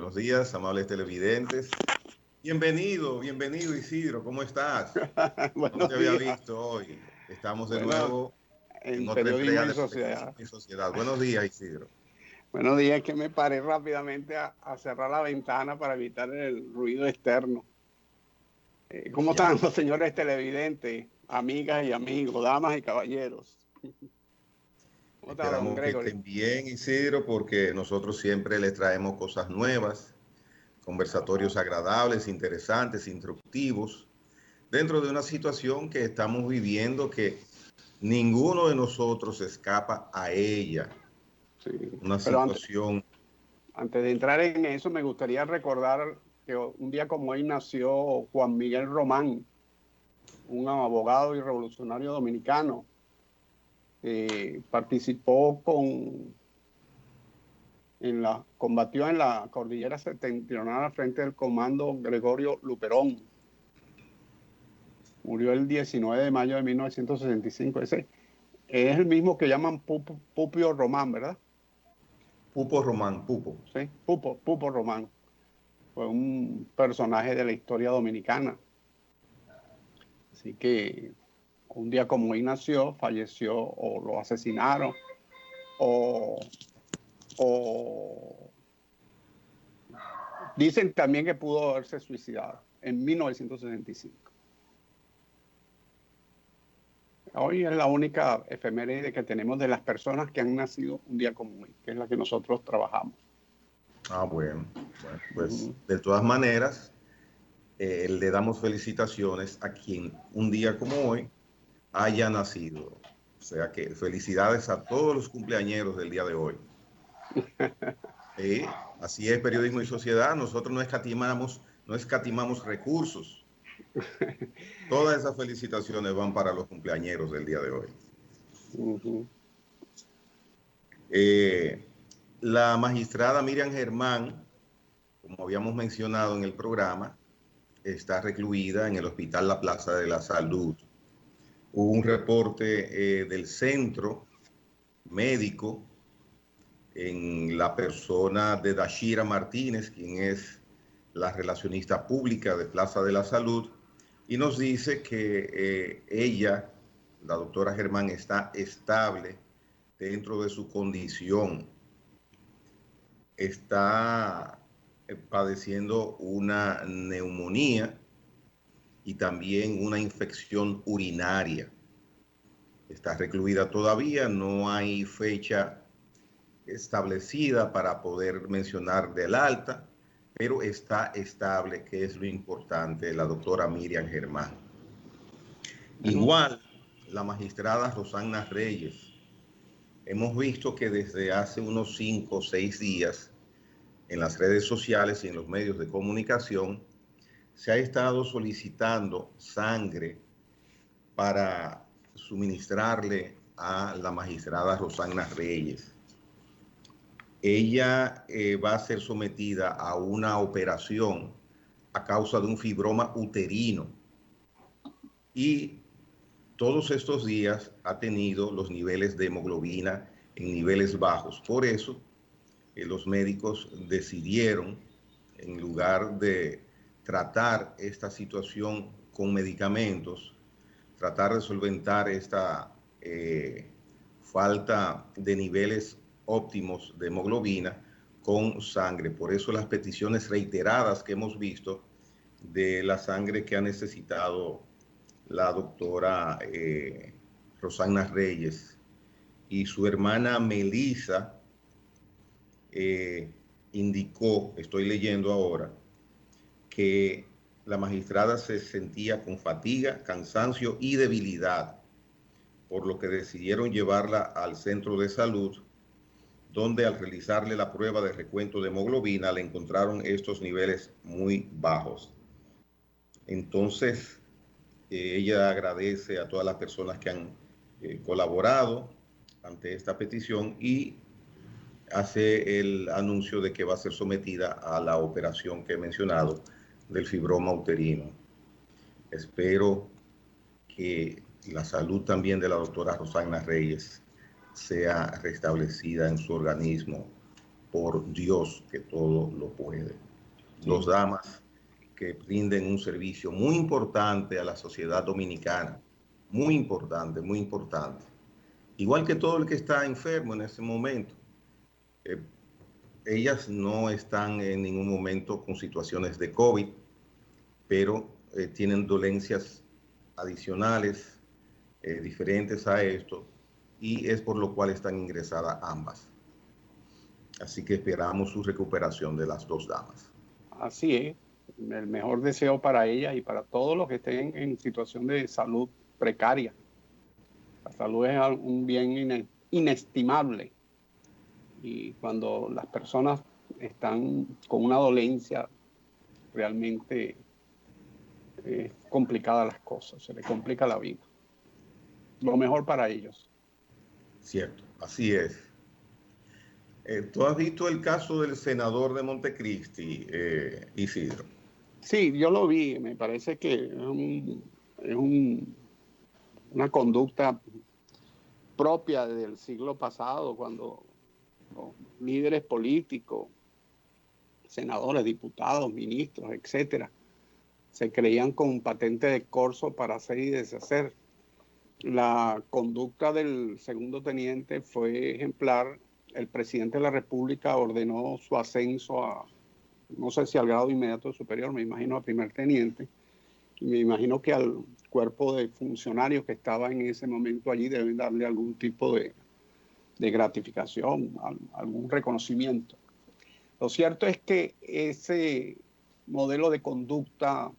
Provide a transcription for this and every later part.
buenos días, amables televidentes. Bienvenido Isidro, ¿cómo estás? No Buenos te había días. visto hoy. Estamos de Bueno, nuevo en en otra Periodismo entrega y de Periodismo Sociedad. y Sociedad. Buenos días, Isidro. Buenos días, que me paré rápidamente a cerrar la ventana para evitar el ruido externo. ¿Cómo Ya. están los señores televidentes, amigas y amigos, damas y caballeros? ¿Cómo está, don Esperamos que Gregory? estén bien, Isidro, porque nosotros siempre les traemos cosas nuevas, conversatorios agradables, interesantes, instructivos, dentro de una situación que estamos viviendo que ninguno de nosotros escapa a ella. Sí, Una pero situación. antes de entrar en eso, me gustaría recordar que un día como hoy nació Juan Miguel Román, un abogado y revolucionario dominicano. Participó combatió en la cordillera septentrional frente al comando Gregorio Luperón. Murió el 19 de mayo de 1965. Ese es el mismo que llaman Pupio Román, ¿verdad? Pupo Román, Pupo. Sí, Pupo Román. Fue un personaje de la historia dominicana. Así que un día como hoy nació, falleció o lo asesinaron o dicen también que pudo haberse suicidado en 1965. Hoy es la única efeméride que tenemos de las personas que han nacido un día como hoy, que es la que nosotros trabajamos. Bueno, pues de todas maneras, le damos felicitaciones a quien un día como hoy haya nacido. O sea que felicidades a todos los cumpleañeros del día de hoy. Así es, Periodismo y Sociedad. Nosotros no escatimamos recursos. Todas esas felicitaciones van para los cumpleañeros del día de hoy. La magistrada Miriam Germán, como habíamos mencionado en el programa, está recluida en el Hospital La Plaza de la Salud. Hubo un reporte del centro médico en la persona de Dashira Martínez, quien es la relacionista pública de Plaza de la Salud, y nos dice que ella, la doctora Germán, está estable dentro de su condición. Está padeciendo una neumonía y también una infección urinaria. Está recluida todavía, no hay fecha establecida para poder mencionar del alta, pero está estable, que es lo importante, la doctora Miriam Germán. Igual, la magistrada Rosana Reyes. Hemos visto que desde hace unos 5 o 6 días, en las redes sociales y en los medios de comunicación, se ha estado solicitando sangre para suministrarle a la magistrada Rosana Reyes. Ella va a ser sometida a una operación a causa de un fibroma uterino y todos estos días ha tenido los niveles de hemoglobina en niveles bajos. Por eso los médicos decidieron, en lugar de tratar esta situación con medicamentos, tratar de solventar esta falta de niveles óptimos de hemoglobina con sangre. Por eso las peticiones reiteradas que hemos visto de la sangre que ha necesitado la doctora Rosana Reyes y su hermana Melissa indicó, estoy leyendo ahora, que la magistrada se sentía con fatiga, cansancio y debilidad, por lo que decidieron llevarla al centro de salud, donde al realizarle la prueba de recuento de hemoglobina le encontraron estos niveles muy bajos. Entonces, ella agradece a todas las personas que han colaborado ante esta petición y hace el anuncio de que va a ser sometida a la operación que he mencionado del fibroma uterino. Espero que la salud también de la doctora Rosana Reyes sea restablecida en su organismo por Dios que todo lo puede. Sí. Dos damas que rinden un servicio muy importante a la sociedad dominicana, muy importante, muy importante. Igual que todo el que está enfermo en ese momento. Ellas no están en ningún momento con situaciones de COVID, pero tienen dolencias adicionales diferentes a esto, y es por lo cual están ingresadas ambas. Así que esperamos su recuperación de las dos damas. Así es. El mejor deseo para ellas y para todos los que estén en situación de salud precaria. La salud es un bien inestimable. Y cuando las personas están con una dolencia, realmente es complicada las cosas, se les complica la vida. Lo mejor para ellos. Cierto, así es. ¿Tú has visto el caso del senador de Montecristi, Isidro? Sí, yo lo vi, me parece que es una conducta propia del siglo pasado, cuando los líderes políticos, senadores, diputados, ministros, etcétera, se creían con patente de corso para hacer y deshacer. La conducta del segundo teniente fue ejemplar. El presidente de la República ordenó su ascenso a, no sé si al grado inmediato superior, me imagino a primer teniente, y me imagino que al cuerpo de funcionarios que estaba en ese momento allí deben darle algún tipo de gratificación, algún reconocimiento. Lo cierto es que ese modelo de conducta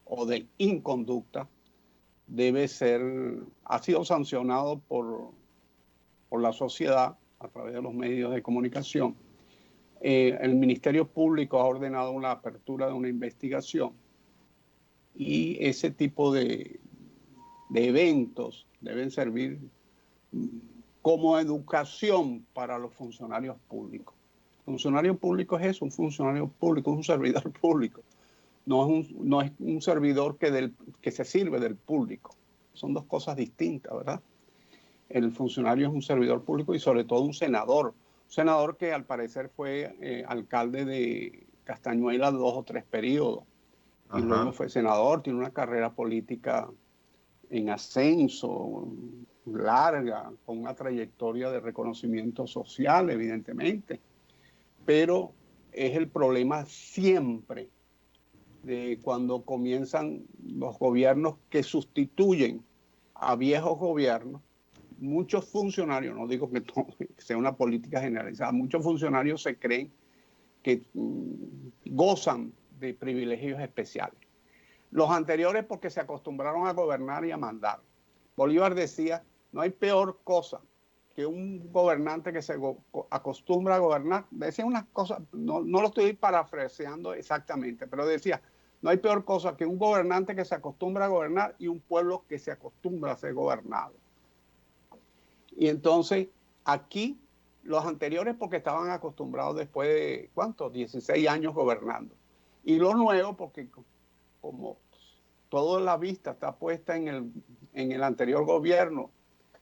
o de inconducta ha sido sancionado por la sociedad a través de los medios de comunicación. El Ministerio Público ha ordenado la apertura de una investigación y ese tipo de eventos deben servir como educación para los funcionarios públicos. Funcionario público es eso, un funcionario público, un servidor público. No es un servidor que se sirve del público. Son dos cosas distintas, ¿verdad? El funcionario es un servidor público y sobre todo un senador. Un senador que al parecer fue alcalde de Castañuela 2 o 3 periodos. Y Ajá. luego fue senador, tiene una carrera política en ascenso, larga, con una trayectoria de reconocimiento social, evidentemente. Pero es el problema siempre de cuando comienzan los gobiernos que sustituyen a viejos gobiernos. Muchos funcionarios, no digo que sea una política generalizada, muchos funcionarios se creen que gozan de privilegios especiales. Los anteriores porque se acostumbraron a gobernar y a mandar. Bolívar decía, no hay peor cosa que un gobernante que se acostumbra a gobernar. Decía unas cosas, no lo estoy parafraseando exactamente, pero decía, no hay peor cosa que un gobernante que se acostumbra a gobernar y un pueblo que se acostumbra a ser gobernado. Y entonces, aquí, los anteriores porque estaban acostumbrados después de, ¿cuántos? 16 años gobernando. Y los nuevos porque como toda la vista está puesta en el anterior gobierno,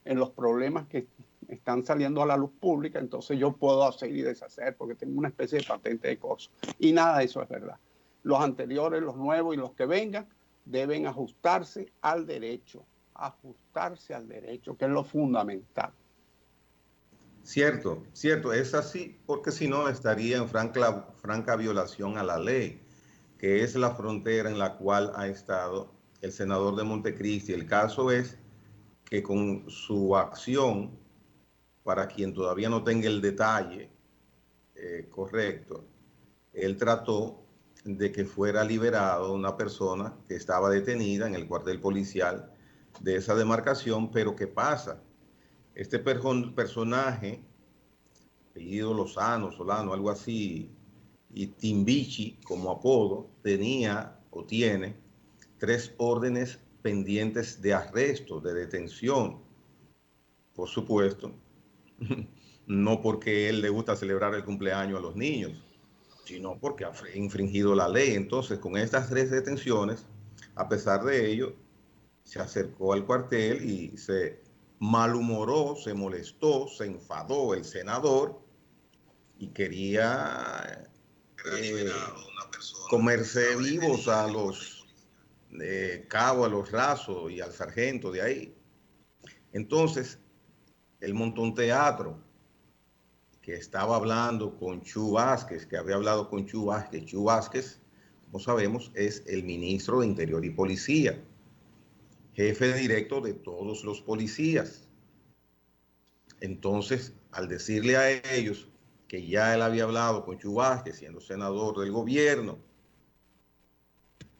en los problemas que están saliendo a la luz pública, entonces yo puedo hacer y deshacer porque tengo una especie de patente de corso. Y nada de eso es verdad. Los anteriores, los nuevos y los que vengan deben ajustarse al derecho, que es lo fundamental. Cierto, cierto, es así, porque si no estaría en franca violación a la ley, que es la frontera en la cual ha estado el senador de Montecristi. El caso es que con su acción, para quien todavía no tenga el detalle correcto, él trató de que fuera liberado una persona que estaba detenida en el cuartel policial de esa demarcación, pero ¿qué pasa? Este personaje, apellido Lozano, Solano, algo así, y Timbichi como apodo, tenía o tiene 3 órdenes pendientes de arresto, de detención. Por supuesto, no porque él le gusta celebrar el cumpleaños a los niños, sino porque ha infringido la ley. Entonces, con estas 3 detenciones, a pesar de ello, se acercó al cuartel y se malhumoró, se molestó, se enfadó el senador y quería comerse vivos a los cabos, a los rasos y al sargento de ahí. Entonces, él montó un teatro que estaba hablando con Chu Vázquez, que había hablado con Chu Vázquez. Chu Vázquez, como sabemos, es el ministro de Interior y Policía, jefe directo de todos los policías. Entonces, al decirle a ellos que ya él había hablado con Chu Vázquez, siendo senador del gobierno,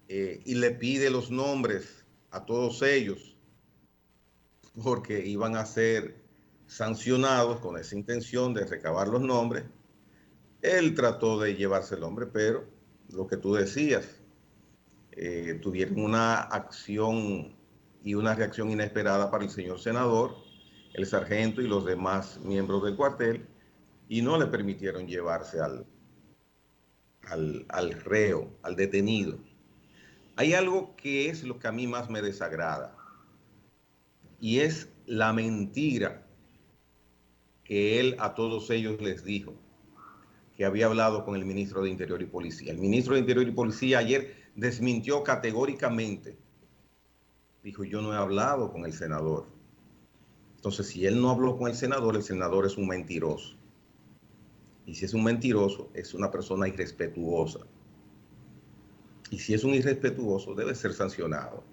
y le pide los nombres a todos ellos, porque iban a ser sancionados con esa intención de recabar los nombres, él trató de llevarse el nombre, pero lo que tú decías, tuvieron una acción y una reacción inesperada para el señor senador, el sargento y los demás miembros del cuartel, y no le permitieron llevarse al reo, al detenido. Hay algo que es lo que a mí más me desagrada, y es la mentira que él a todos ellos les dijo, que había hablado con el ministro de Interior y Policía. El ministro de Interior y Policía ayer desmintió categóricamente. Dijo, yo no he hablado con el senador. Entonces, si él no habló con el senador es un mentiroso. Y si es un mentiroso, es una persona irrespetuosa. Y si es un irrespetuoso, debe ser sancionado.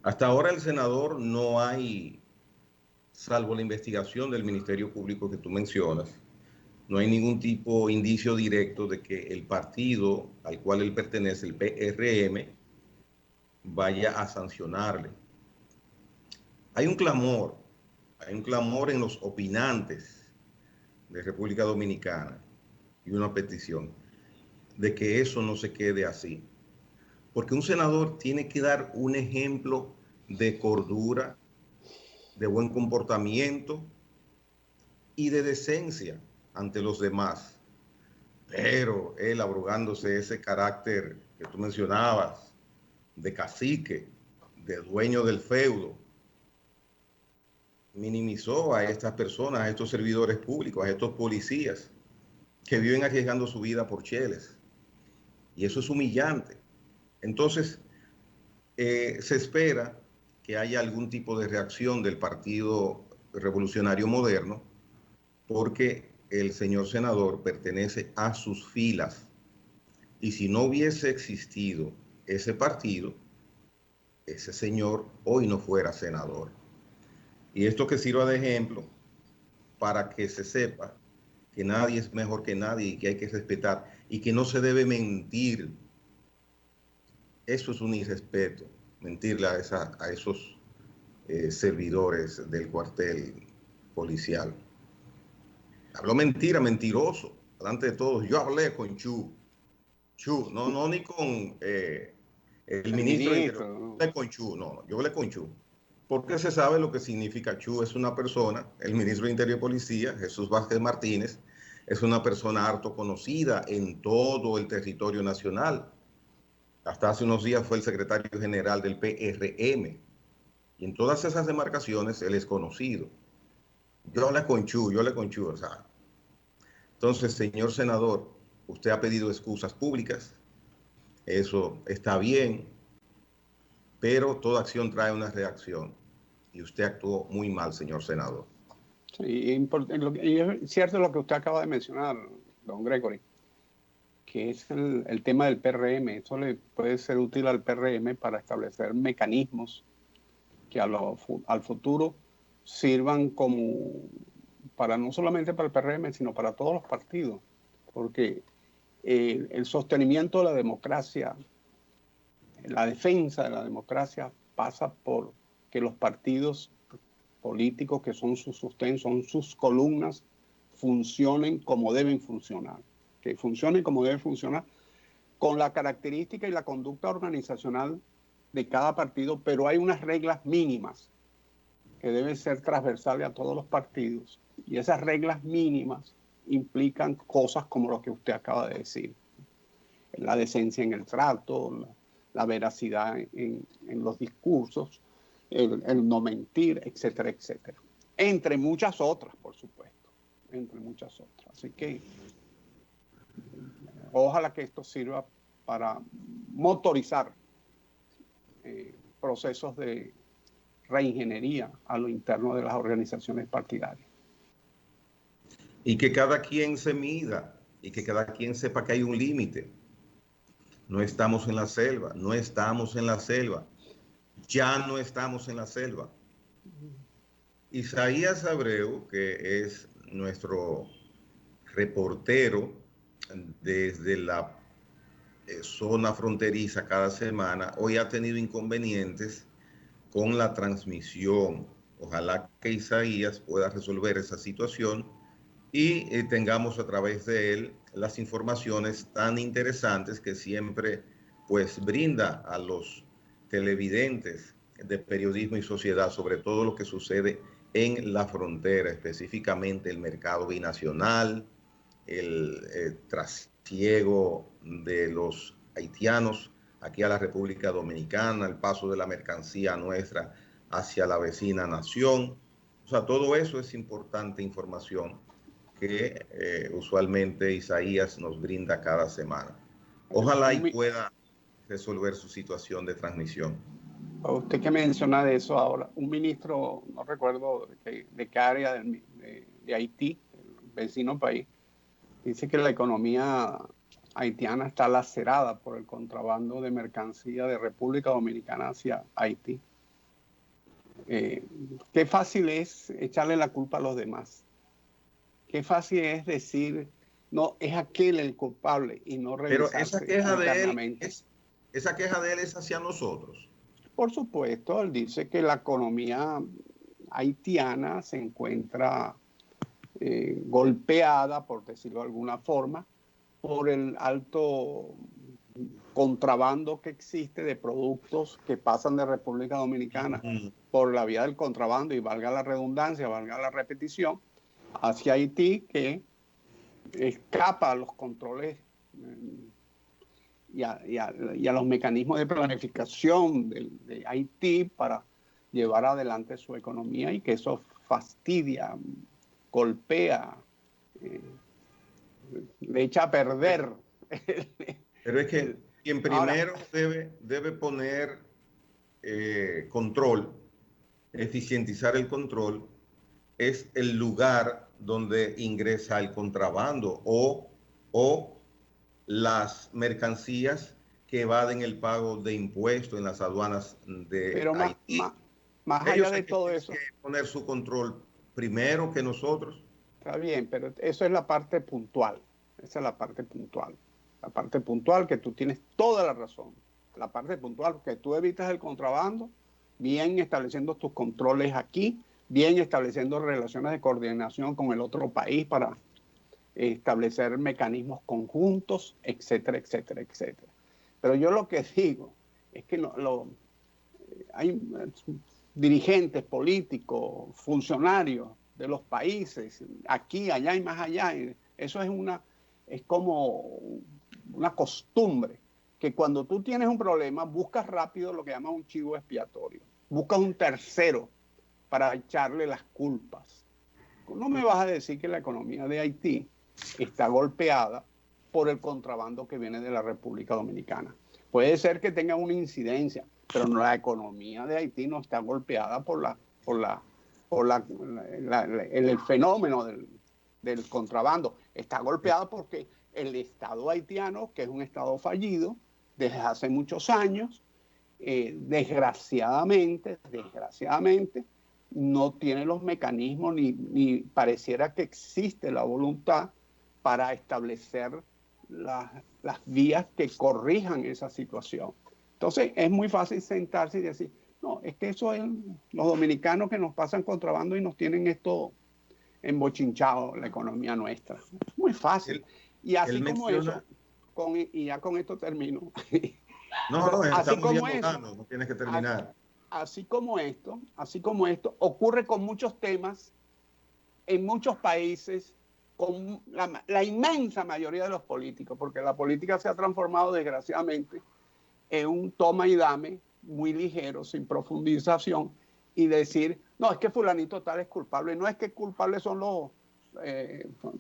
Hasta ahora el senador no hay, salvo la investigación del Ministerio Público que tú mencionas, no hay ningún tipo de indicio directo de que el partido al cual él pertenece, el PRM, vaya a sancionarle. Hay un clamor en los opinantes de República Dominicana y una petición de que eso no se quede así. Porque un senador tiene que dar un ejemplo de cordura, de buen comportamiento y de decencia ante los demás. Pero él, abrogándose ese carácter que tú mencionabas, de cacique, de dueño del feudo, minimizó a estas personas, a estos servidores públicos, a estos policías que viven arriesgando su vida por cheles. Y eso es humillante. Entonces, se espera que haya algún tipo de reacción del Partido Revolucionario Moderno, porque el señor senador pertenece a sus filas. Y si no hubiese existido ese partido, ese señor hoy no fuera senador. Y esto que sirva de ejemplo para que se sepa que nadie es mejor que nadie y que hay que respetar y que no se debe mentir. Eso es un irrespeto, mentirle a esos servidores del cuartel policial. Habló mentira, mentiroso, delante de todos. Yo hablé con Chu, no ni con el ministro de Interior, ¿no? hablé con Chu, no, yo hablé con Chu. Porque se sabe lo que significa Chu, es una persona, el ministro de Interior y Policía, Jesús Vázquez Martínez, es una persona harto conocida en todo el territorio nacional. Hasta hace unos días fue el secretario general del PRM. Y en todas esas demarcaciones él es conocido. Yo hablé con Chu, o sea. Entonces, señor senador, usted ha pedido excusas públicas, eso está bien, pero toda acción trae una reacción. Y usted actuó muy mal, señor senador. Sí, y es cierto lo que usted acaba de mencionar, don Gregory, que es el tema del PRM. Eso le puede ser útil al PRM para establecer mecanismos que al futuro sirvan como para no solamente para el PRM, sino para todos los partidos, porque el sostenimiento de la democracia, la defensa de la democracia pasa por que los partidos políticos, que son su sostén, son sus columnas, funcionen como deben funcionar, que funcionen como deben funcionar con la característica y la conducta organizacional de cada partido, pero hay unas reglas mínimas que deben ser transversales a todos los partidos, y esas reglas mínimas implican cosas como lo que usted acaba de decir: la decencia en el trato, la veracidad en los discursos, el no mentir, etcétera, etcétera. Entre muchas otras, por supuesto. Entre muchas otras. Así que ojalá que esto sirva para motorizar procesos de reingeniería a lo interno de las organizaciones partidarias. Y que cada quien se mida y que cada quien sepa que hay un límite. No estamos en la selva, no estamos en la selva, ya no estamos en la selva. Isaías Abreu, que es nuestro reportero desde la zona fronteriza cada semana, hoy ha tenido inconvenientes con la transmisión. Ojalá que Isaías pueda resolver esa situación y tengamos a través de él las informaciones tan interesantes que siempre pues brinda a los televidentes de Periodismo y Sociedad sobre todo lo que sucede en la frontera, específicamente el mercado binacional, el trasiego de los haitianos aquí a la República Dominicana, el paso de la mercancía nuestra hacia la vecina nación. O sea, todo eso es importante información que usualmente Isaías nos brinda cada semana. Ojalá y pueda resolver su situación de transmisión. Usted que menciona de eso ahora, un ministro, no recuerdo de qué área de Haití, el vecino país, dice que la economía haitiana está lacerada por el contrabando de mercancía de República Dominicana hacia Haití. Qué fácil es echarle la culpa a los demás. Qué fácil es decir, no, es aquel el culpable y no revisarse. Pero esa queja de él es hacia nosotros. Por supuesto, él dice que la economía haitiana se encuentra golpeada, por decirlo de alguna forma, por el alto contrabando que existe de productos que pasan de República Dominicana por la vía del contrabando, y valga la redundancia, valga la repetición, hacia Haití, que escapa a los controles y a los mecanismos de planificación de Haití para llevar adelante su economía, y que eso fastidia, golpea, le echa a perder. Pero es que quien primero debe poner control, eficientizar el control, es el lugar donde ingresa el contrabando o las mercancías que evaden el pago de impuestos en las aduanas de Pero Haití. Más allá de todo eso, tienen que poner su control primero que nosotros. Está bien, pero eso es la parte puntual. Esa es la parte puntual. La parte puntual que tú tienes toda la razón. La parte puntual que tú evitas el contrabando, bien estableciendo tus controles aquí, bien estableciendo relaciones de coordinación con el otro país para establecer mecanismos conjuntos, etcétera, etcétera, etcétera. Pero yo lo que digo es que hay dirigentes políticos, funcionarios de los países, aquí, allá y más allá. Eso es como una costumbre, que cuando tú tienes un problema, buscas rápido lo que llaman un chivo expiatorio. Buscas un tercero para echarle las culpas. No me vas a decir que la economía de Haití está golpeada por el contrabando que viene de la República Dominicana. Puede ser que tenga una incidencia, pero la economía de Haití no está golpeada por el fenómeno del contrabando. Está golpeada porque el Estado haitiano, que es un Estado fallido desde hace muchos años, desgraciadamente, no tiene los mecanismos ni pareciera que existe la voluntad para establecer las vías que corrijan esa situación. Entonces es muy fácil sentarse y decir, no, es que eso es los dominicanos que nos pasan contrabando y nos tienen esto embochinchado, la economía nuestra. Es muy fácil. Y así como eso, y ya con esto termino. No, estamos dialogando, no tienes que terminar. Así como esto ocurre con muchos temas en muchos países, con la inmensa mayoría de los políticos, porque la política se ha transformado desgraciadamente en un toma y dame muy ligero, sin profundización, y decir, no, es que fulanito tal es culpable. No es que culpables son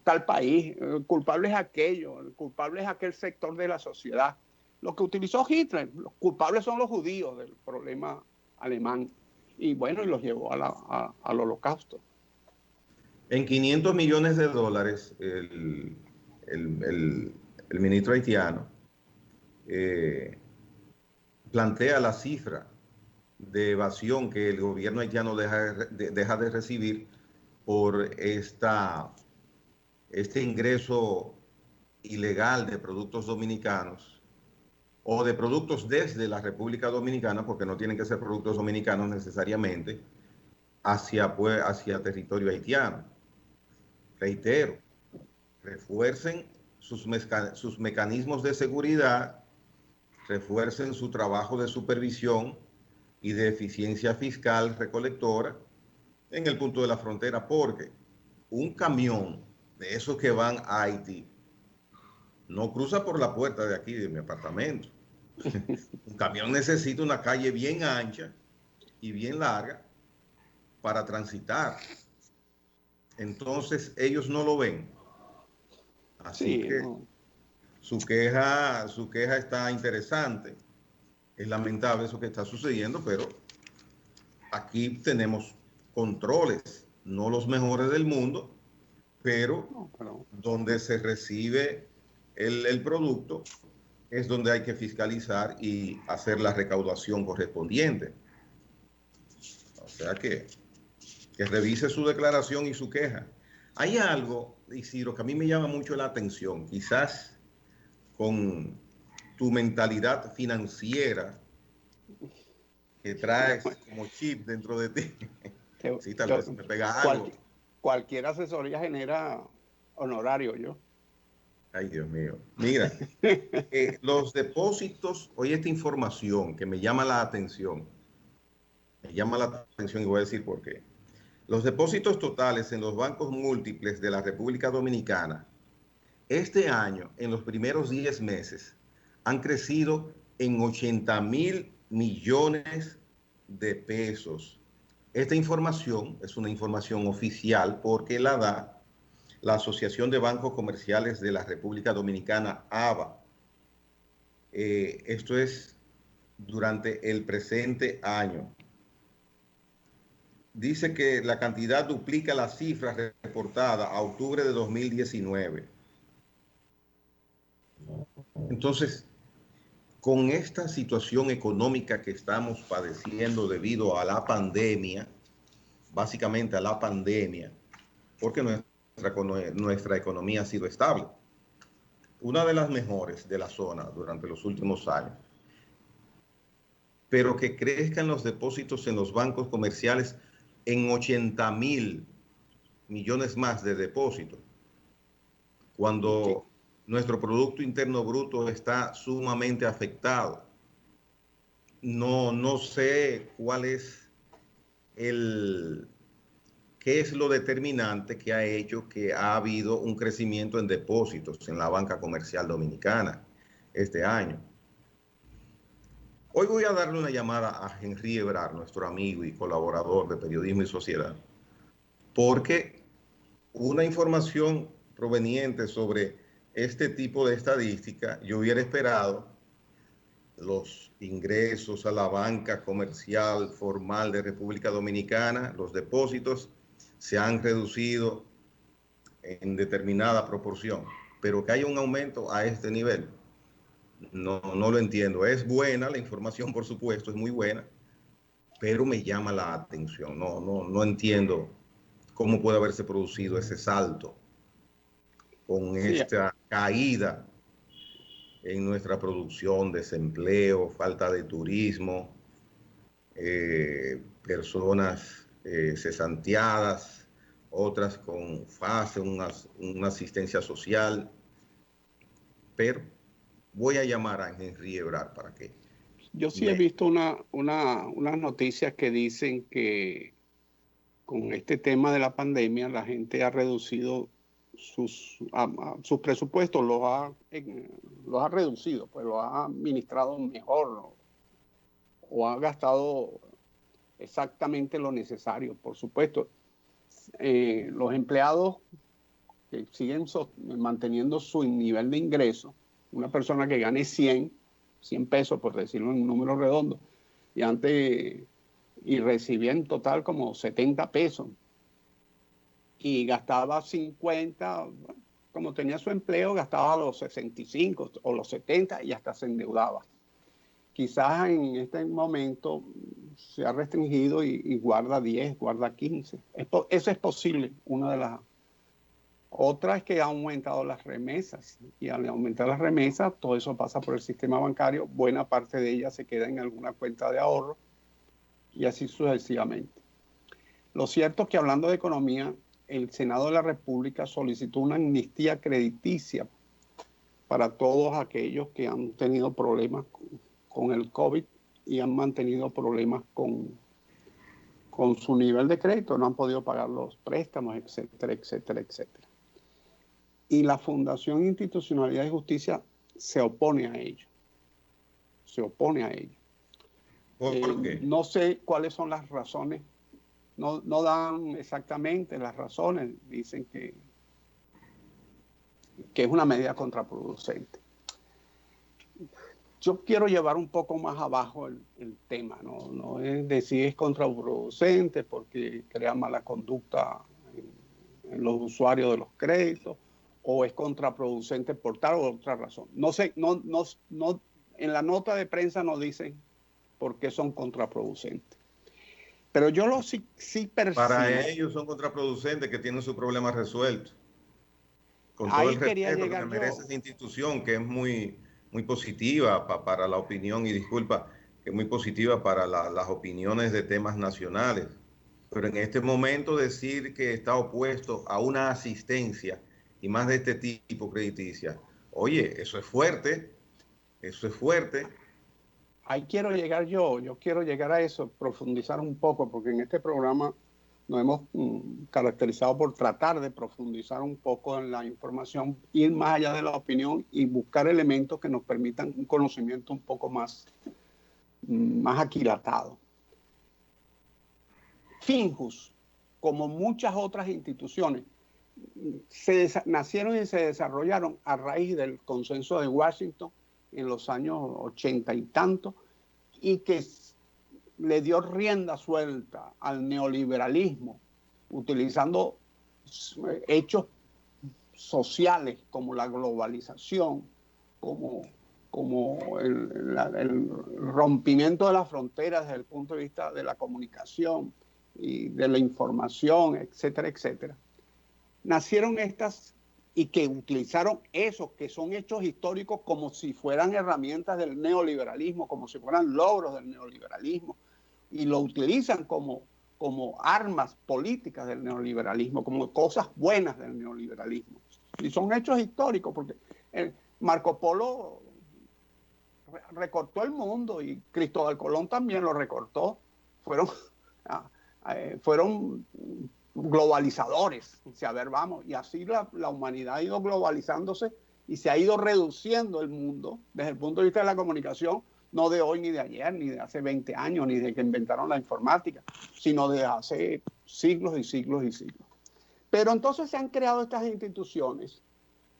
tal país, el culpable es aquello, el culpable es aquel sector de la sociedad. Lo que utilizó Hitler, los culpables son los judíos del problema alemán. Y bueno, y los llevó al holocausto. En 500 millones de dólares, el ministro haitiano plantea la cifra de evasión que el gobierno haitiano deja de recibir por este ingreso ilegal de productos dominicanos o de productos desde la República Dominicana, porque no tienen que ser productos dominicanos necesariamente, hacia territorio haitiano. Reitero, refuercen sus mecanismos de seguridad, refuercen su trabajo de supervisión y de eficiencia fiscal recolectora en el punto de la frontera, porque un camión de esos que van a Haití no cruza por la puerta de aquí de mi apartamento. Un camión necesita una calle bien ancha y bien larga para transitar. Entonces ellos no lo ven. Así Sí, que no. su queja está interesante. Es lamentable eso que está sucediendo, pero aquí tenemos controles, no los mejores del mundo, pero donde se recibe el producto es donde hay que fiscalizar y hacer la recaudación correspondiente. O sea que revise su declaración y su queja. Hay algo, Isidro, que a mí me llama mucho la atención, quizás con tu mentalidad financiera que traes como chip dentro de ti. Sí, tal vez me pega algo. Cualquier asesoría genera honorario, yo. Ay, Dios mío. Mira, los depósitos, oye esta información que me llama la atención. Me llama la atención y voy a decir por qué. Los depósitos totales en los bancos múltiples de la República Dominicana este año, en los primeros 10 meses, han crecido en 80,000 millones de pesos. Esta información es una información oficial porque la da la Asociación de Bancos Comerciales de la República Dominicana, ABA. Esto es durante el presente año. Dice que la cantidad duplica la cifra reportada a octubre de 2019. Entonces, con esta situación económica que estamos padeciendo debido a la pandemia, básicamente a la pandemia, porque nuestra economía ha sido estable, una de las mejores de la zona durante los últimos años, pero que crezcan los depósitos en los bancos comerciales en 80,000 millones más de depósitos, cuando nuestro Producto Interno Bruto está sumamente afectado. No sé cuál es qué es lo determinante que ha hecho que ha habido un crecimiento en depósitos en la banca comercial dominicana este año. Hoy voy a darle una llamada a Henry Ebrard, nuestro amigo y colaborador de Periodismo y Sociedad, porque una información proveniente sobre este tipo de estadística, yo hubiera esperado los ingresos a la banca comercial formal de República Dominicana, los depósitos se han reducido en determinada proporción, pero que haya un aumento a este nivel, no lo entiendo. Es buena la información, por supuesto, es muy buena, pero me llama la atención. No entiendo cómo puede haberse producido ese salto con esta caída en nuestra producción, desempleo, falta de turismo, personas cesanteadas, otras con fase, una asistencia social. Pero voy a llamar a Henry Ebrard para que... Yo sí he visto unas noticias que dicen que con este tema de la pandemia la gente ha reducido sus presupuestos, los ha reducido, pues los ha administrado mejor o ha gastado exactamente lo necesario. Por supuesto, los empleados que siguen manteniendo su nivel de ingreso, una persona que gane 100 pesos, por decirlo en un número redondo, y recibía en total como 70 pesos, y gastaba 50, como tenía su empleo, gastaba los 65 o los 70 y hasta se endeudaba. Quizás en este momento se ha restringido y guarda 10, guarda 15. Eso es posible. Una de las otras es que ha aumentado las remesas, y al aumentar las remesas, todo eso pasa por el sistema bancario, buena parte de ellas se queda en alguna cuenta de ahorro y así sucesivamente. Lo cierto es que, hablando de economía, el Senado de la República solicitó una amnistía crediticia para todos aquellos que han tenido problemas con el COVID y han mantenido problemas con su nivel de crédito, no han podido pagar los préstamos, etcétera, etcétera, etcétera. Y la Fundación Institucionalidad y Justicia se opone a ello. Se opone a ello. ¿Por qué? No sé cuáles son las razones. No dan exactamente las razones. Dicen que es una medida contraproducente. Yo quiero llevar un poco más abajo el tema. No es decir es contraproducente porque crea mala conducta en los usuarios de los créditos, o es contraproducente por tal o otra razón. No sé, en la nota de prensa no dicen por qué son contraproducentes. Pero yo sí percibo. Para ellos son contraproducentes, que tienen su problema resuelto. Con todo Ahí el quería respeto que llegar me merece esa institución, que es muy positiva para la opinión, y disculpa, que es muy positiva para las opiniones de temas nacionales. Pero en este momento decir que está opuesto a una asistencia, y más de este tipo crediticia, oye, eso es fuerte, eso es fuerte. Ahí quiero llegar yo quiero llegar a eso, profundizar un poco, porque en este programa nos hemos caracterizado por tratar de profundizar un poco en la información, ir más allá de la opinión y buscar elementos que nos permitan un conocimiento un poco más aquilatado. Finjus, como muchas otras instituciones, nacieron y se desarrollaron a raíz del consenso de Washington en los años 80 y tanto, y que le dio rienda suelta al neoliberalismo, utilizando hechos sociales como la globalización, como el rompimiento de las fronteras desde el punto de vista de la comunicación y de la información, etcétera, etcétera. Nacieron estas, y que utilizaron esos que son hechos históricos como si fueran herramientas del neoliberalismo, como si fueran logros del neoliberalismo, y lo utilizan como armas políticas del neoliberalismo, como cosas buenas del neoliberalismo. Y son hechos históricos, porque Marco Polo recortó el mundo y Cristóbal Colón también lo recortó. Fueron globalizadores, a ver, vamos, y así la humanidad ha ido globalizándose y se ha ido reduciendo el mundo desde el punto de vista de la comunicación, no de hoy ni de ayer, ni de hace 20 años, ni de que inventaron la informática, sino de hace siglos y siglos y siglos. Pero entonces se han creado estas instituciones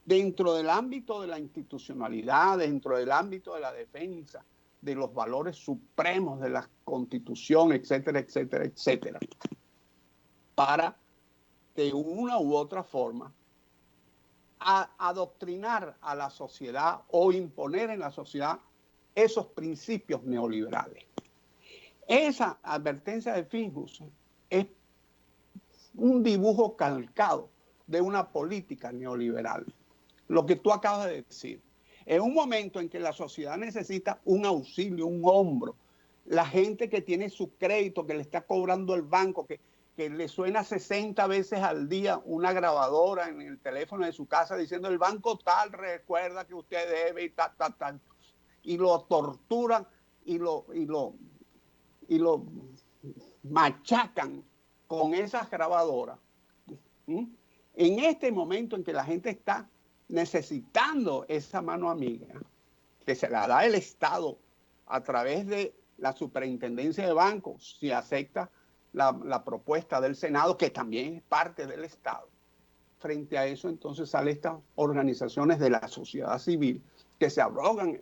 dentro del ámbito de la institucionalidad, dentro del ámbito de la defensa de los valores supremos de la Constitución, etcétera, etcétera, etcétera, para, de una u otra forma, adoctrinar a la sociedad o imponer en la sociedad esos principios neoliberales. Esa advertencia de Finjus es un dibujo calcado de una política neoliberal. Lo que tú acabas de decir. En un momento en que la sociedad necesita un auxilio, un hombro, la gente que tiene su crédito, que le está cobrando el banco, que le suena 60 veces al día una grabadora en el teléfono de su casa diciendo el banco tal recuerda que usted debe y tal, y lo torturan y lo machacan con esas grabadoras. En este momento en que la gente está necesitando esa mano amiga, que se la da el Estado a través de la Superintendencia de Bancos, si acepta la propuesta del Senado, que también es parte del Estado, frente a eso entonces salen estas organizaciones de la sociedad civil que se abrogan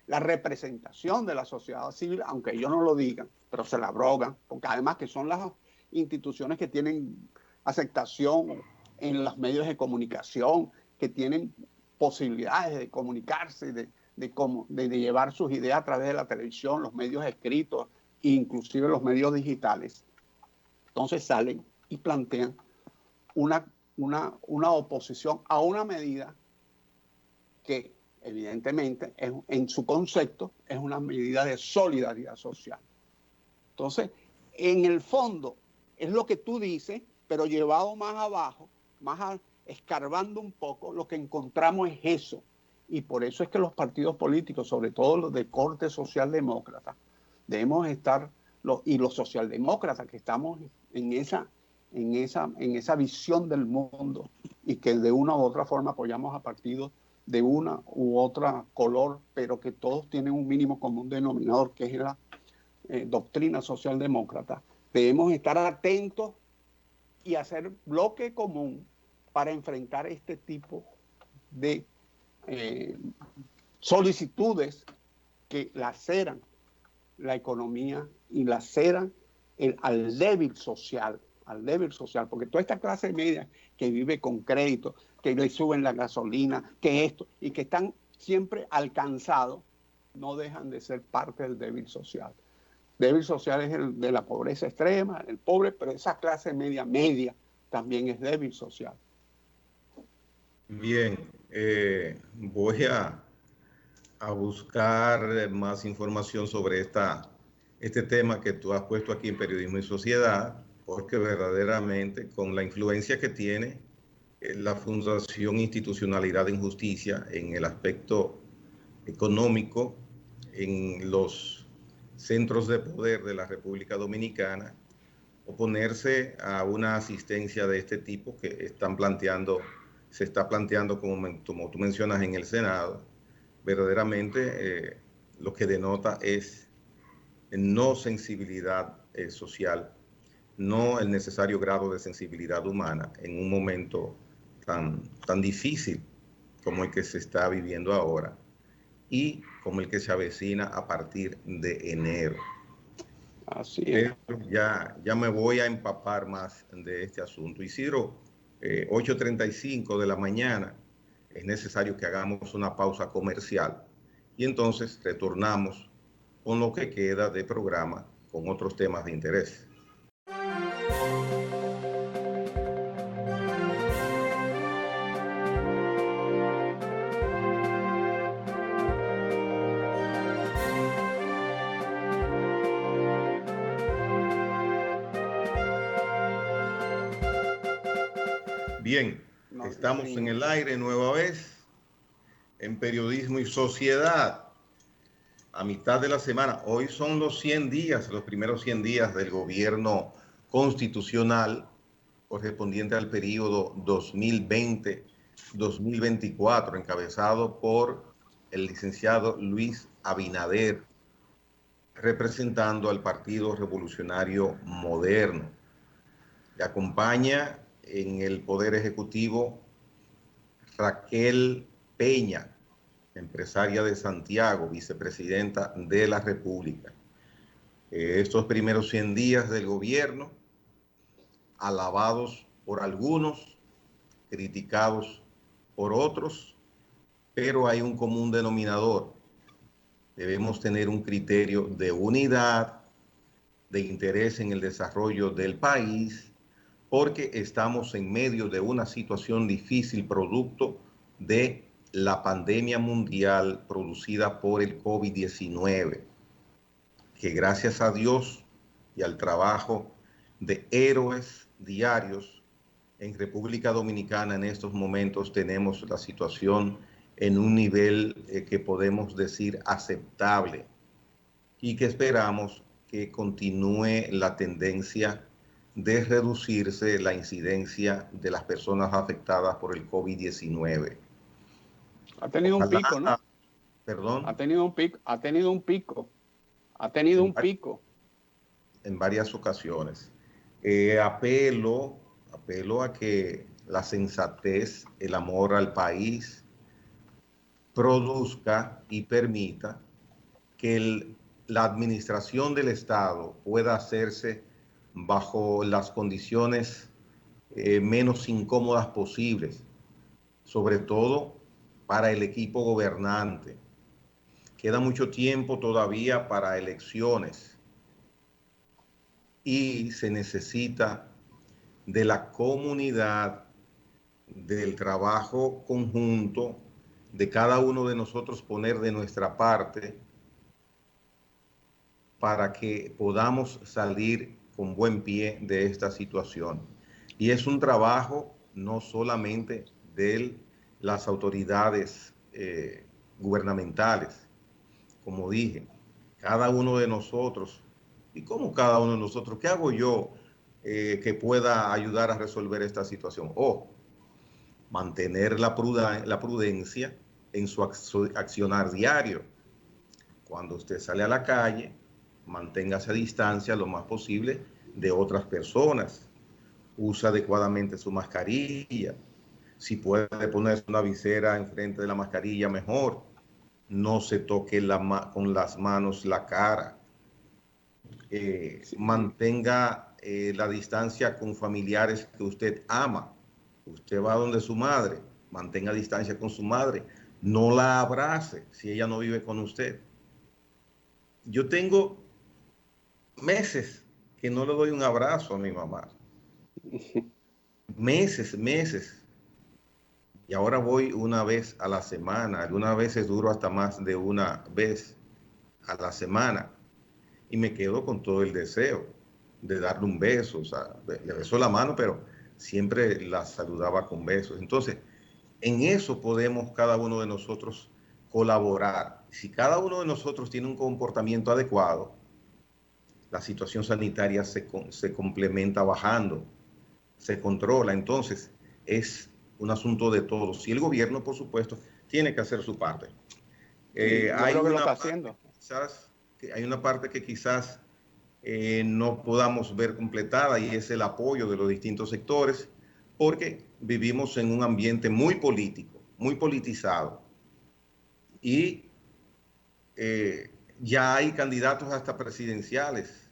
la representación de la sociedad civil, aunque ellos no lo digan, pero se la abrogan, porque además que son las instituciones que tienen aceptación en los medios de comunicación, que tienen posibilidades de comunicarse, de llevar sus ideas a través de la televisión, los medios escritos, inclusive los medios digitales. Entonces salen y plantean una oposición a una medida que evidentemente en su concepto es una medida de solidaridad social. Entonces, en el fondo es lo que tú dices, pero llevado más abajo, escarbando un poco, lo que encontramos es eso. Y por eso es que los partidos políticos, sobre todo los de corte socialdemócrata, debemos estar, y los socialdemócratas que estamos en esa visión del mundo y que de una u otra forma apoyamos a partidos de una u otra color, pero que todos tienen un mínimo común denominador, que es la doctrina socialdemócrata, debemos estar atentos y hacer bloque común para enfrentar este tipo de solicitudes que laceran la economía y laceran al débil social, porque toda esta clase media que vive con crédito, que le suben la gasolina, que esto, y que están siempre alcanzados, no dejan de ser parte del débil social. Débil social es el de la pobreza extrema, el pobre, pero esa clase media también es débil social. Bien, voy a buscar más información sobre este tema que tú has puesto aquí en Periodismo y Sociedad, porque verdaderamente con la influencia que tiene la Fundación Institucionalidad en Justicia en el aspecto económico, en los centros de poder de la República Dominicana, oponerse a una asistencia de este tipo que se está planteando como tú mencionas en el Senado, verdaderamente lo que denota es no sensibilidad social, no el necesario grado de sensibilidad humana en un momento tan difícil como el que se está viviendo ahora y como el que se avecina a partir de enero. Así es. Pero ya me voy a empapar más de este asunto. Isidro, 8:35 de la mañana, es necesario que hagamos una pausa comercial y entonces retornamos con lo que queda de programa con otros temas de interés. Bien, estamos en el aire nueva vez, en Periodismo y Sociedad, a mitad de la semana. Hoy son los 100 días, los primeros 100 días del gobierno constitucional correspondiente al periodo 2020-2024, encabezado por el licenciado Luis Abinader, representando al Partido Revolucionario Moderno. Le acompaña en el Poder Ejecutivo Raquel Peña, empresaria de Santiago, vicepresidenta de la República. Estos primeros 100 días del gobierno, alabados por algunos, criticados por otros, pero hay un común denominador. Debemos tener un criterio de unidad, de interés en el desarrollo del país, porque estamos en medio de una situación difícil producto de la pandemia mundial producida por el COVID-19, que gracias a Dios y al trabajo de héroes diarios en República Dominicana en estos momentos tenemos la situación en un nivel que podemos decir aceptable y que esperamos que continúe la tendencia de reducirse la incidencia de las personas afectadas por el COVID-19. Ha tenido un pico, ¿no? Perdón. Ha tenido un pico. En varias ocasiones. Apelo a que la sensatez, el amor al país, produzca y permita que la administración del Estado pueda hacerse bajo las condiciones menos incómodas posibles, sobre todo para el equipo gobernante. Queda mucho tiempo todavía para elecciones y se necesita de la comunidad, del trabajo conjunto, de cada uno de nosotros poner de nuestra parte para que podamos salir con buen pie de esta situación. Y es un trabajo no solamente de las autoridades gubernamentales, como dije, cada uno de nosotros. ¿Y cómo cada uno de nosotros? ¿Qué hago yo que pueda ayudar a resolver esta situación? Mantener la prudencia en su accionar diario. Cuando usted sale a la calle, manténgase a distancia lo más posible de otras personas. Usa adecuadamente su mascarilla. Si puede ponerse una visera enfrente de la mascarilla, mejor. No se toque con las manos la cara. Mantenga la distancia con familiares que usted ama. Usted va donde su madre, mantenga distancia con su madre. No la abrace si ella no vive con usted. Yo tengo meses que no le doy un abrazo a mi mamá. Meses. Y ahora voy una vez a la semana. Algunas veces duro hasta más de una vez a la semana. Y me quedo con todo el deseo de darle un beso. O sea, le besó la mano, pero siempre la saludaba con besos. Entonces, en eso podemos cada uno de nosotros colaborar. Si cada uno de nosotros tiene un comportamiento adecuado, la situación sanitaria se complementa bajando, se controla. Entonces, es un asunto de todos. Y el gobierno, por supuesto, tiene que hacer su parte. Hay una parte que quizás no podamos ver completada y es el apoyo de los distintos sectores, porque vivimos en un ambiente muy político, muy politizado. Y ya hay candidatos hasta presidenciales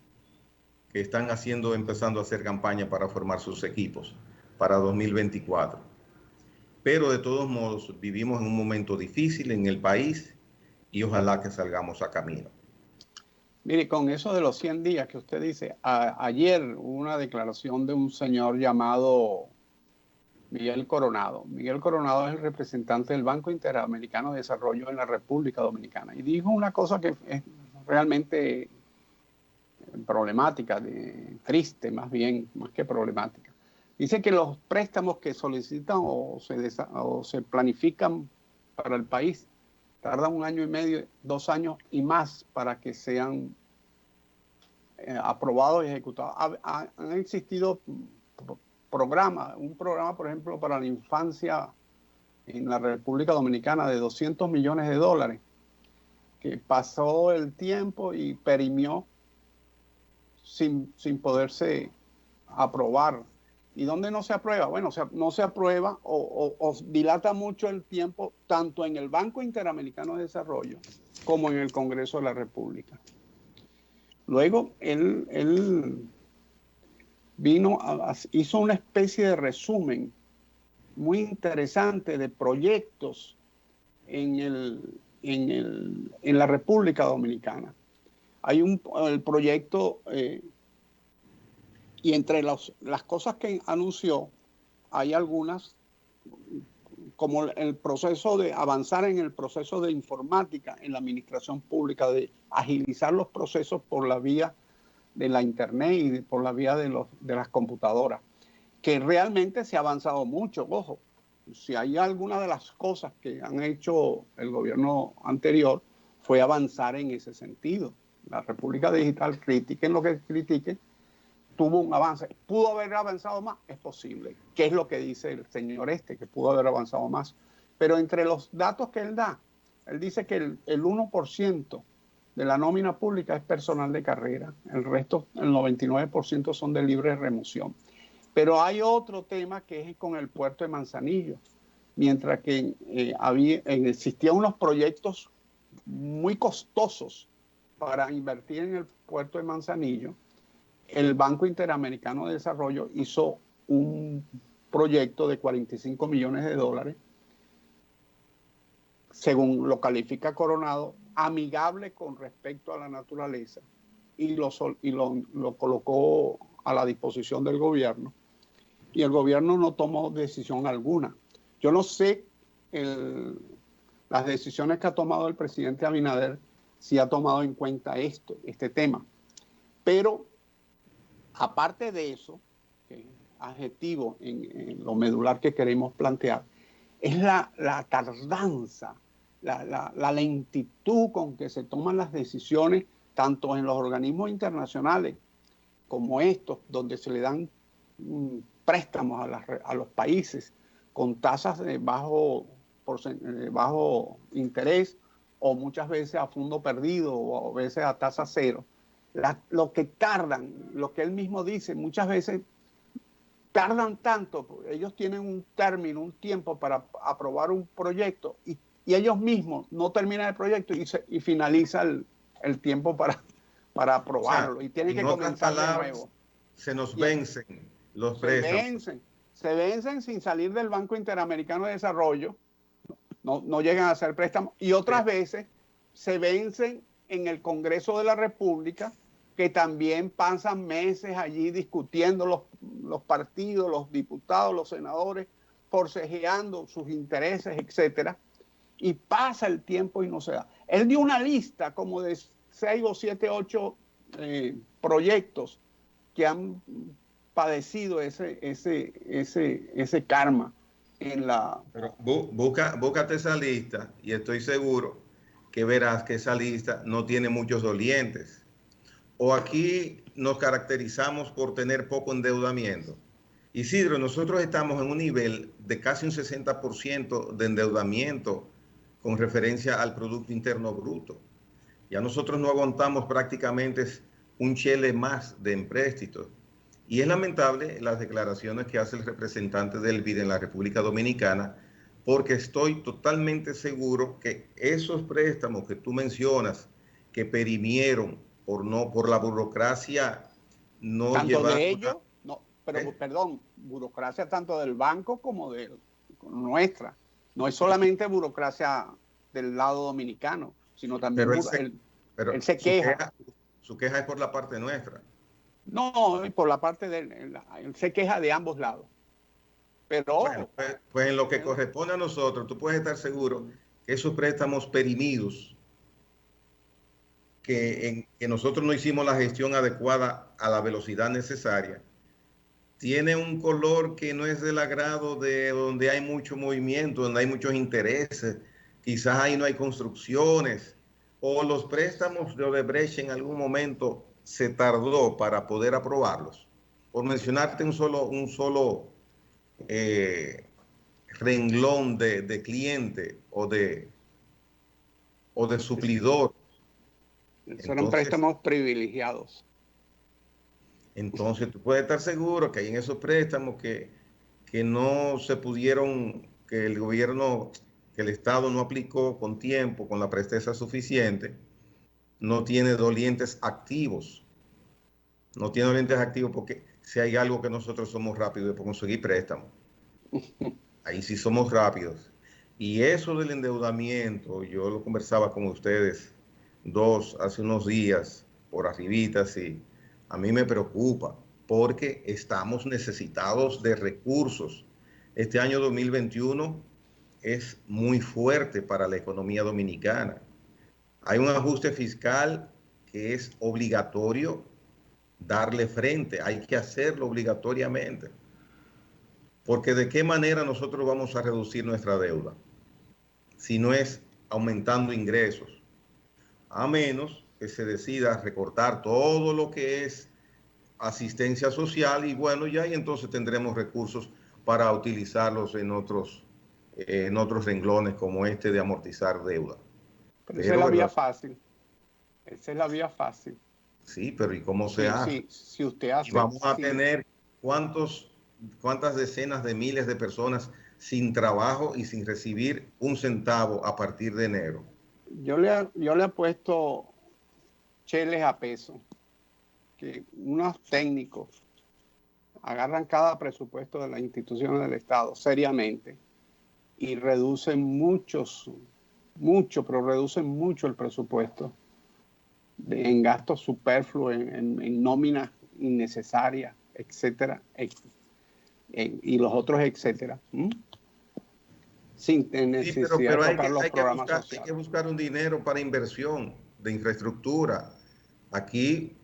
que están empezando a hacer campaña para formar sus equipos para 2024. Pero de todos modos vivimos en un momento difícil en el país y ojalá que salgamos a camino. Mire, con eso de los 100 días que usted dice, ayer hubo una declaración de un señor llamado Miguel Coronado. Miguel Coronado es el representante del Banco Interamericano de Desarrollo en la República Dominicana y dijo una cosa que es realmente problemática, triste más bien, más que problemática. Dice que los préstamos que solicitan o se planifican para el país tardan 1 año y medio, 2 años y más para que sean aprobados y ejecutados. Han existido un programa, por ejemplo, para la infancia en la República Dominicana de $200 millones, que pasó el tiempo y perimió sin poderse aprobar. ¿Y dónde no se aprueba? Bueno, no se aprueba o dilata mucho el tiempo tanto en el Banco Interamericano de Desarrollo como en el Congreso de la República. Luego, él vino, hizo una especie de resumen muy interesante de proyectos en la República Dominicana. Hay el proyecto, y entre las cosas que anunció, hay algunas, como el proceso de avanzar en el proceso de informática en la administración pública, de agilizar los procesos por la vía de la internet y por la vía de las computadoras, que realmente se ha avanzado mucho. Ojo, si hay alguna de las cosas que han hecho el gobierno anterior, fue avanzar en ese sentido. La República Digital, critiquen lo que critiquen, tuvo un avance. ¿Pudo haber avanzado más? Es posible. ¿Qué es lo que dice el señor que pudo haber avanzado más? Pero entre los datos que él da, él dice que el 1% de la nómina pública es personal de carrera. El resto, el 99% son de libre remoción. Pero hay otro tema que es con el puerto de Manzanillo. Mientras que existían unos proyectos muy costosos para invertir en el puerto de Manzanillo, el Banco Interamericano de Desarrollo hizo un proyecto de 45 millones de dólares, según lo califica Coronado, amigable con respecto a la naturaleza, y lo colocó a la disposición del gobierno, y el gobierno no tomó decisión alguna. Yo no sé las decisiones que ha tomado el presidente Abinader, si ha tomado en cuenta este tema. Pero aparte de eso, adjetivo en lo medular que queremos plantear, es la tardanza, la lentitud con que se toman las decisiones, tanto en los organismos internacionales como estos, donde se le dan préstamos a los países con tasas de bajo interés, o muchas veces a fondo perdido, o a veces a tasa cero. Lo que tardan, lo que él mismo dice, muchas veces tardan tanto, ellos tienen un término, un tiempo para aprobar un proyecto, y ellos mismos no terminan el proyecto y finaliza el tiempo para aprobarlo, y tienen que comenzar de nuevo. Se nos vencen los préstamos. Se vencen sin salir del Banco Interamericano de Desarrollo, no llegan a hacer préstamos, y otras veces se vencen en el Congreso de la República, que también pasan meses allí discutiendo los partidos, los diputados, los senadores, forcejeando sus intereses, etcétera, y pasa el tiempo y no se da. Él dio una lista como de 6 o 7, 8 proyectos que han padecido ese karma en la... Pero búscate esa lista y estoy seguro que verás que esa lista no tiene muchos dolientes. O aquí nos caracterizamos por tener poco endeudamiento. Isidro, nosotros estamos en un nivel de casi un 60% de endeudamiento con referencia al Producto Interno Bruto. Ya nosotros no aguantamos prácticamente un chele más de empréstitos. Y es lamentable las declaraciones que hace el representante del BID en la República Dominicana, porque estoy totalmente seguro que esos préstamos que tú mencionas, que perimieron por la burocracia no tanto de ellos, perdón, burocracia tanto del banco como de nuestra. No es solamente burocracia del lado dominicano, sino también él se queja. Su queja es por la parte nuestra. No, por la parte de él se queja de ambos lados. Pero bueno, pues en lo que corresponde a nosotros, tú puedes estar seguro que esos préstamos perimidos, que nosotros no hicimos la gestión adecuada a la velocidad necesaria, tiene un color que no es del agrado de donde hay mucho movimiento, donde hay muchos intereses. Quizás ahí no hay construcciones, o los préstamos de Odebrecht en algún momento se tardó para poder aprobarlos. Por mencionarte un solo renglón de cliente o de suplidor. Son préstamos privilegiados. Entonces tú puedes estar seguro que hay en esos préstamos que no se pudieron, que el gobierno, que el Estado no aplicó con tiempo, con la presteza suficiente, no tiene dolientes activos. No tiene dolientes activos porque si hay algo que nosotros somos rápidos de conseguir préstamos. Ahí sí somos rápidos. Y eso del endeudamiento, yo lo conversaba con ustedes hace unos días, por arribita, sí. A mí me preocupa porque estamos necesitados de recursos. Este año 2021 es muy fuerte para la economía dominicana. Hay un ajuste fiscal que es obligatorio darle frente, hay que hacerlo obligatoriamente. Porque ¿de qué manera nosotros vamos a reducir nuestra deuda? Si no es aumentando ingresos. A menos que se decida recortar todo lo que es asistencia social y bueno, ya y entonces tendremos recursos para utilizarlos en otros renglones como este de amortizar deuda. Pero esa es la vía fácil. Esa es la vía fácil. Sí, pero ¿y cómo se hace? Si usted hace... Y vamos a tener ¿cuántos cuántas decenas de miles de personas sin trabajo y sin recibir un centavo a partir de enero. Yo le apuesto cheles a peso que unos técnicos agarran cada presupuesto de las instituciones del Estado seriamente y reducen pero reducen mucho el presupuesto en gastos superfluos, en nóminas innecesarias, etcétera, y los otros, etcétera, sin necesidad pero de tocar los programas sociales. Hay que buscar un dinero para inversión de infraestructura. Aquí,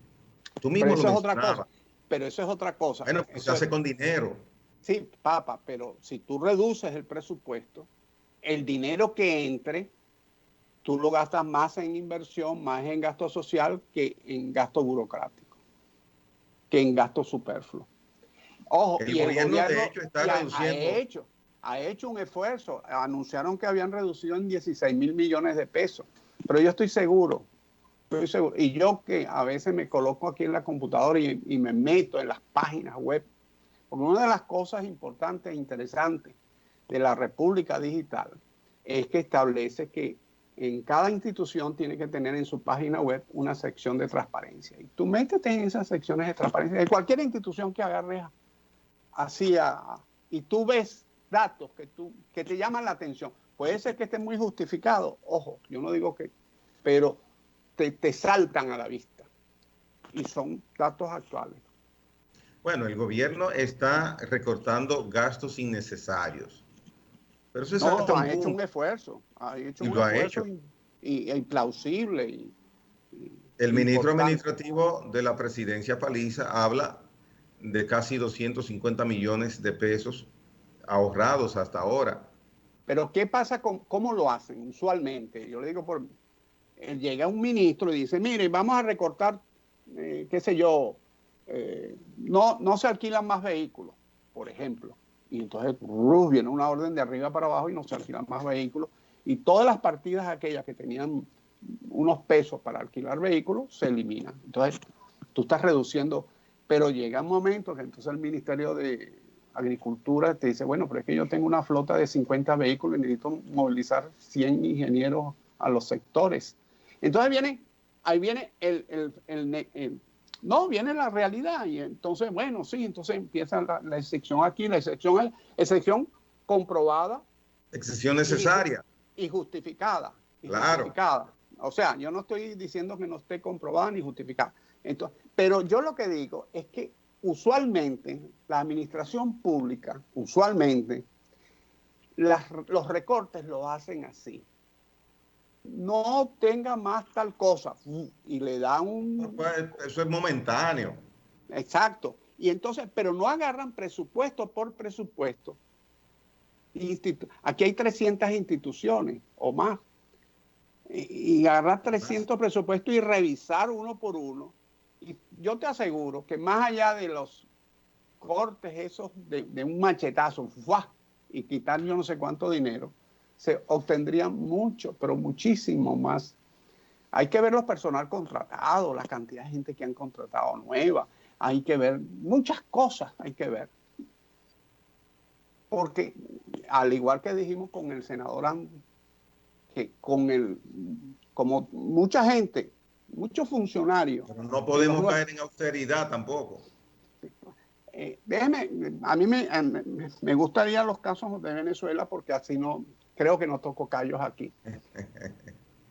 tú mismo lo mencionabas. Pero eso es otra cosa. Bueno, pues se hace con dinero. Sí, papá, pero si tú reduces el presupuesto, el dinero que entre, tú lo gastas más en inversión, más en gasto social que en gasto burocrático, que en gasto superfluo. Ojo, el gobierno de hecho está reduciendo. Ha hecho un esfuerzo. Anunciaron que habían reducido en 16,000 millones de pesos. Pero yo estoy seguro. Y yo que a veces me coloco aquí en la computadora y me meto en las páginas web. Porque una de las cosas importantes e interesantes de la República Digital es que establece que en cada institución tiene que tener en su página web una sección de transparencia. Y tú métete en esas secciones de transparencia de cualquier institución que agarres así y tú ves datos que te llaman la atención. Puede ser que esté muy justificado, ojo, yo no digo que, pero te saltan a la vista y son datos actuales. Bueno, el gobierno está recortando gastos innecesarios. Pero eso es no, ha hecho un esfuerzo. Ha hecho un esfuerzo y plausible. El ministro administrativo de la presidencia Paliza habla de casi 250 millones de pesos ahorrados hasta ahora. Pero ¿qué pasa cómo lo hacen usualmente? Yo le digo llega un ministro y dice, mire, vamos a recortar, qué sé yo, no se alquilan más vehículos, por ejemplo. Y entonces viene una orden de arriba para abajo y no se alquilan más vehículos. Y todas las partidas aquellas que tenían unos pesos para alquilar vehículos se eliminan. Entonces tú estás reduciendo, pero llega un momento que entonces el Ministerio de Agricultura te dice, bueno, pero es que yo tengo una flota de 50 vehículos y necesito movilizar 100 ingenieros a los sectores. Entonces viene la realidad y entonces, bueno, sí, entonces empieza la excepción aquí, la excepción comprobada. Excepción necesaria. Y justificada. Claro. Justificada. O sea, yo no estoy diciendo que no esté comprobada ni justificada. Entonces, pero yo lo que digo es que usualmente la administración pública, los recortes lo hacen así. No tenga más tal cosa y le dan un... Pues eso es momentáneo. Exacto. Y entonces, pero no agarran presupuesto por presupuesto. Aquí hay 300 instituciones o más. Y agarrar 300 presupuestos y revisar uno por uno. Y yo te aseguro que más allá de los cortes esos de un machetazo y quitar yo no sé cuánto dinero, se obtendrían mucho, pero muchísimo más. Hay que ver los personal contratados, la cantidad de gente que han contratado nueva. Hay que ver muchas cosas, hay que ver. Porque al igual que dijimos con el senador Andy, que como mucha gente, muchos funcionarios. Pero no podemos caer en austeridad tampoco. A mí me gustaría los casos de Venezuela porque así no, creo que no toco callos aquí.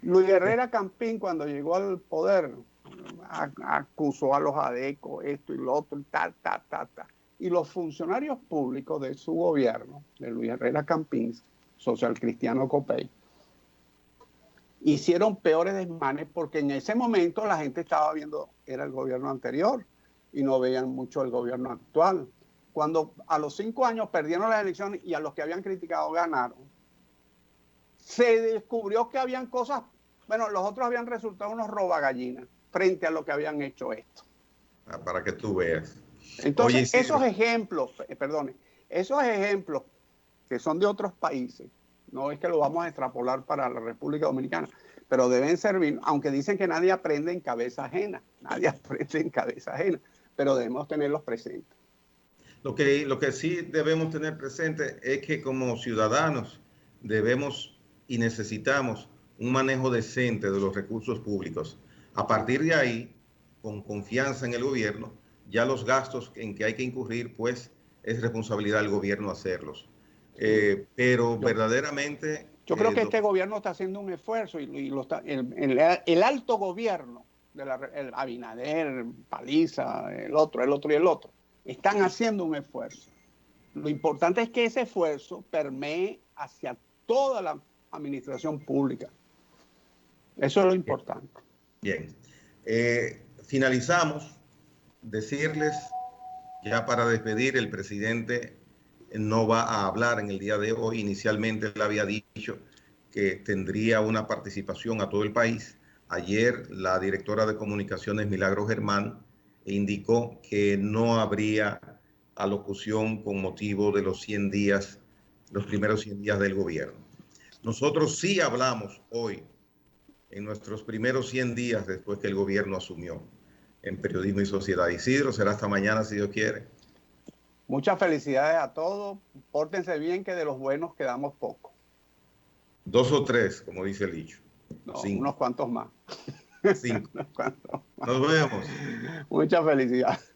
Luis Herrera Campín, cuando llegó al poder, acusó a los adecos, esto y lo otro, y tal. Y los funcionarios públicos de su gobierno, de Luis Herrera Campín, Social Cristiano Copey, hicieron peores desmanes porque en ese momento la gente estaba viendo, era el gobierno anterior y no veían mucho el gobierno actual. Cuando a los 5 años perdieron las elecciones y a los que habían criticado ganaron, se descubrió que habían cosas, bueno, los otros habían resultado unos robagallinas frente a lo que habían hecho esto. Para que tú veas. Entonces, esos ejemplos que son de otros países, no es que lo vamos a extrapolar para la República Dominicana, pero deben servir, aunque dicen que nadie aprende en cabeza ajena, pero debemos tenerlos presentes. Lo que sí debemos tener presente es que como ciudadanos debemos y necesitamos un manejo decente de los recursos públicos. A partir de ahí, con confianza en el gobierno, ya los gastos en que hay que incurrir, pues es responsabilidad del gobierno hacerlos. Pero verdaderamente... Yo creo que este gobierno está haciendo un esfuerzo y lo está, el alto gobierno, el Abinader, Paliza, el otro y el otro, están haciendo un esfuerzo. Lo importante es que ese esfuerzo permee hacia toda la administración pública. Eso es lo importante. Bien. Finalizamos. Decirles, ya para despedir, el presidente no va a hablar en el día de hoy. Inicialmente él había dicho que tendría una participación a todo el país. Ayer la directora de comunicaciones, Milagro Germán, indicó que no habría alocución con motivo de los 100 días, los primeros 100 días del gobierno. Nosotros sí hablamos hoy, en nuestros primeros 100 días después que el gobierno asumió, en Periodismo y Sociedad. Isidro, será hasta mañana si Dios quiere. Muchas felicidades a todos. Pórtense bien, que de los buenos quedamos pocos. 2 o 3, como dice el dicho. No, unos cuantos más. 5. Nos vemos. Muchas felicidades.